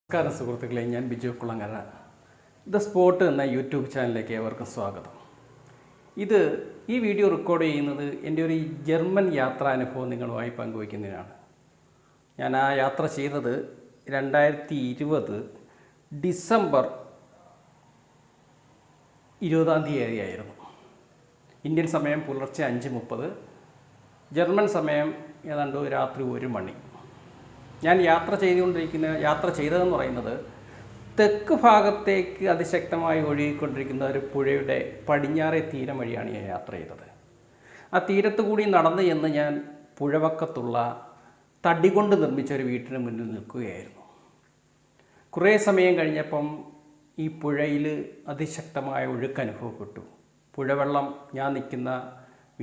നമസ്കാരം സുഹൃത്തുക്കളെ, ഞാൻ ബിജു കുളങ്ങര. ദ സ്പോട്ട് എന്ന യൂട്യൂബ് ചാനലിലേക്ക് ഏവർക്കും സ്വാഗതം. ഈ വീഡിയോ റെക്കോർഡ് ചെയ്യുന്നത് എൻ്റെ ഒരു ജർമ്മൻ യാത്രാനുഭവം നിങ്ങളുമായി പങ്കുവയ്ക്കുന്നതിനാണ്. ഞാൻ ആ യാത്ര ചെയ്തത് 2020 ഡിസംബർ 20 ആയിരുന്നു. ഇന്ത്യൻ സമയം പുലർച്ചെ 5:30, ജർമ്മൻ സമയം ഏതാണ്ട് രാത്രി 1 മണി. ഞാൻ യാത്ര ചെയ്തതെന്ന് പറയുന്നത് തെക്ക് ഭാഗത്തേക്ക് അതിശക്തമായി ഒഴുകിക്കൊണ്ടിരിക്കുന്ന ഒരു പുഴയുടെ പടിഞ്ഞാറേ തീരം വഴിയാണ് ഞാൻ യാത്ര ചെയ്തത്. ആ തീരത്ത് കൂടി നടന്നു ചെന്ന് ഞാൻ പുഴവക്കത്തുള്ള തടി കൊണ്ട് നിർമ്മിച്ച ഒരു വീട്ടിന് മുന്നിൽ നിൽക്കുകയായിരുന്നു. കുറേ സമയം കഴിഞ്ഞപ്പം ഈ പുഴയിൽ അതിശക്തമായ ഒഴുക്ക് അനുഭവപ്പെട്ടു. പുഴവെള്ളം ഞാൻ നിൽക്കുന്ന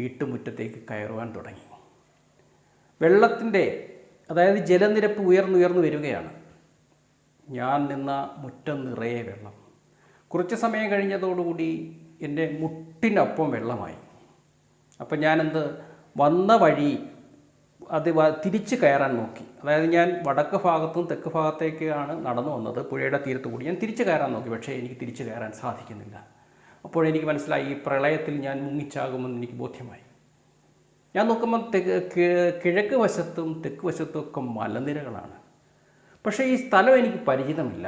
വീട്ടുമുറ്റത്തേക്ക് കയറുവാൻ തുടങ്ങി. അതായത് ജലനിരപ്പ് ഉയർന്നു വരികയാണ്. ഞാൻ നിന്ന മുറ്റം നിറയെ വെള്ളം. കുറച്ച് സമയം കഴിഞ്ഞതോടുകൂടി എൻ്റെ മുട്ടിനൊപ്പം വെള്ളമായി. അപ്പം വന്ന വഴി തിരിച്ച് കയറാൻ നോക്കി. അതായത് ഞാൻ വടക്ക് ഭാഗത്തും തെക്ക് ഭാഗത്തേക്കാണ് നടന്നു വന്നത്. പുഴയുടെ തീരത്ത് കൂടി ഞാൻ തിരിച്ച് കയറാൻ നോക്കി. പക്ഷേ എനിക്ക് തിരിച്ച് കയറാൻ സാധിക്കുന്നില്ല. അപ്പോഴെനിക്ക് മനസ്സിലായി, ഈ പ്രളയത്തിൽ ഞാൻ മുങ്ങിച്ചാകുമെന്ന് എനിക്ക് ബോധ്യമായി. ഞാൻ നോക്കുമ്പോൾ കിഴക്ക് വശത്തും തെക്ക് വശത്തും ഒക്കെ മലനിരകളാണ്. പക്ഷേ ഈ സ്ഥലം എനിക്ക് പരിചിതമില്ല.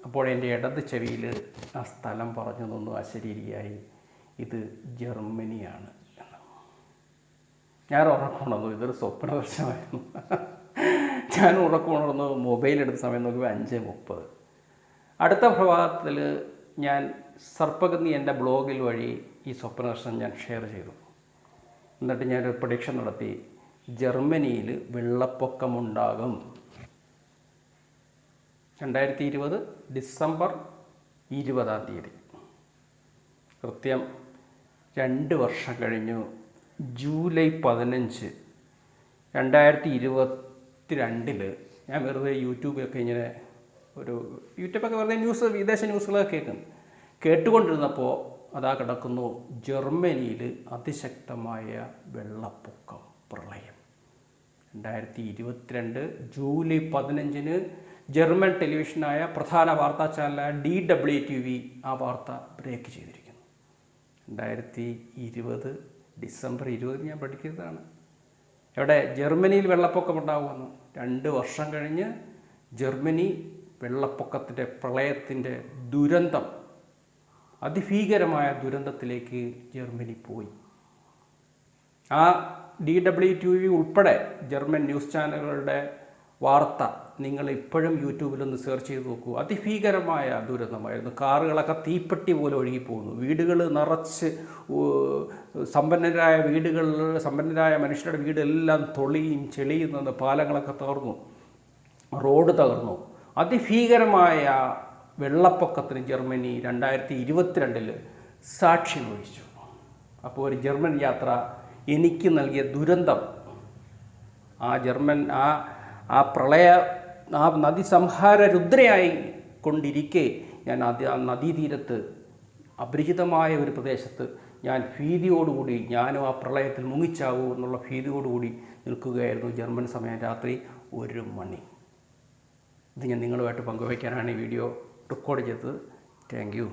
അപ്പോൾ എൻ്റെ ഇടത് ചെവിയിൽ ആ സ്ഥലം പറഞ്ഞു തന്നു അശരീരിയായി, ഇത് ജർമ്മനിയാണ് എന്ന്. ഞാൻ ഉറക്കമുണർന്നു. ഇതൊരു സ്വപ്നദർശനമായിരുന്നു. ഞാൻ ഉറക്കമുണർന്നു. മൊബൈലെടുത്ത സമയം നോക്കുമ്പോൾ 5:30. അടുത്ത പ്രഭാതത്തിൽ ഞാൻ സർപ്പഗന്നി എൻ്റെ ബ്ലോഗിൽ വഴി ഈ സ്വപ്നദർശനം ഞാൻ ഷെയർ ചെയ്തു. എന്നിട്ട് ഞാനൊരു പ്രഡിക്ഷൻ നടത്തി, ജർമ്മനിയിൽ വെള്ളപ്പൊക്കമുണ്ടാകും. 2020 ഡിസംബർ 20 കൃത്യം 2 വർഷം കഴിഞ്ഞു. ജൂലൈ 15, 2022 ഞാൻ വെറുതെ യൂട്യൂബൊക്കെ വെറുതെ വിദേശ ന്യൂസുകളൊക്കെ കേട്ടുകൊണ്ടിരുന്നപ്പോൾ അതാ കിടക്കുന്നു, ജർമ്മനിയിൽ അതിശക്തമായ വെള്ളപ്പൊക്കം, പ്രളയം. 2022 ജൂലൈ 15 ജർമ്മൻ ടെലിവിഷനായ പ്രധാന വാർത്താ ചാനലായ DWTV ആ വാർത്ത ബ്രേക്ക് ചെയ്തിരിക്കുന്നു. 2020 ഡിസംബർ 20 ഞാൻ പഠിക്കുന്നതാണ്. ജർമ്മനിയിൽ വെള്ളപ്പൊക്കമുണ്ടാകുമെന്ന്. 2 വർഷം കഴിഞ്ഞ് ജർമ്മനി വെള്ളപ്പൊക്കത്തിൻ്റെ, പ്രളയത്തിൻ്റെ ദുരന്തം, അതിഭീകരമായ ദുരന്തത്തിലേക്ക് ജർമ്മനി പോയി. ആ DWTV ഉൾപ്പെടെ ജർമ്മൻ ന്യൂസ് ചാനലുകളുടെ വാർത്ത നിങ്ങൾ ഇപ്പോഴും യൂട്യൂബിലൊന്ന് സെർച്ച് ചെയ്ത് നോക്കൂ. അതിഭീകരമായ ദുരന്തമായിരുന്നു. കാറുകളൊക്കെ തീപ്പെട്ടി പോലെ ഒഴുകിപ്പോകുന്നു. വീടുകൾ നിറച്ച്, സമ്പന്നരായ മനുഷ്യരുടെ വീടെല്ലാം തൊളിയും ചെളിയും നിന്ന് പാലങ്ങളൊക്കെ തകർന്നു, റോഡ് തകർന്നു. അതിഭീകരമായ വെള്ളപ്പൊക്കത്തിന് ജർമ്മനി 2022 സാക്ഷ്യം വഹിച്ചു. അപ്പോൾ ഒരു ജർമ്മൻ യാത്ര എനിക്ക് നൽകിയ ദുരന്തം, ആ പ്രളയ നദീസംഹാര രുദ്രയായി കൊണ്ടിരിക്കെ ഞാൻ ആ നദീതീരത്ത്, അപരിചിതമായ ഒരു പ്രദേശത്ത് ഞാൻ ഭീതിയോടുകൂടി, ഞാനും ആ പ്രളയത്തിൽ മുങ്ങിച്ചാവൂ എന്നുള്ള ഭീതിയോടുകൂടി നിൽക്കുകയായിരുന്നു. ജർമ്മൻ സമയം രാത്രി 1 മണി. ഇത് ഞാൻ നിങ്ങളുമായിട്ട് പങ്കുവയ്ക്കാനാണ് ഈ വീഡിയോ റെക്കോർഡ് ചെയ്തത്. Thank you.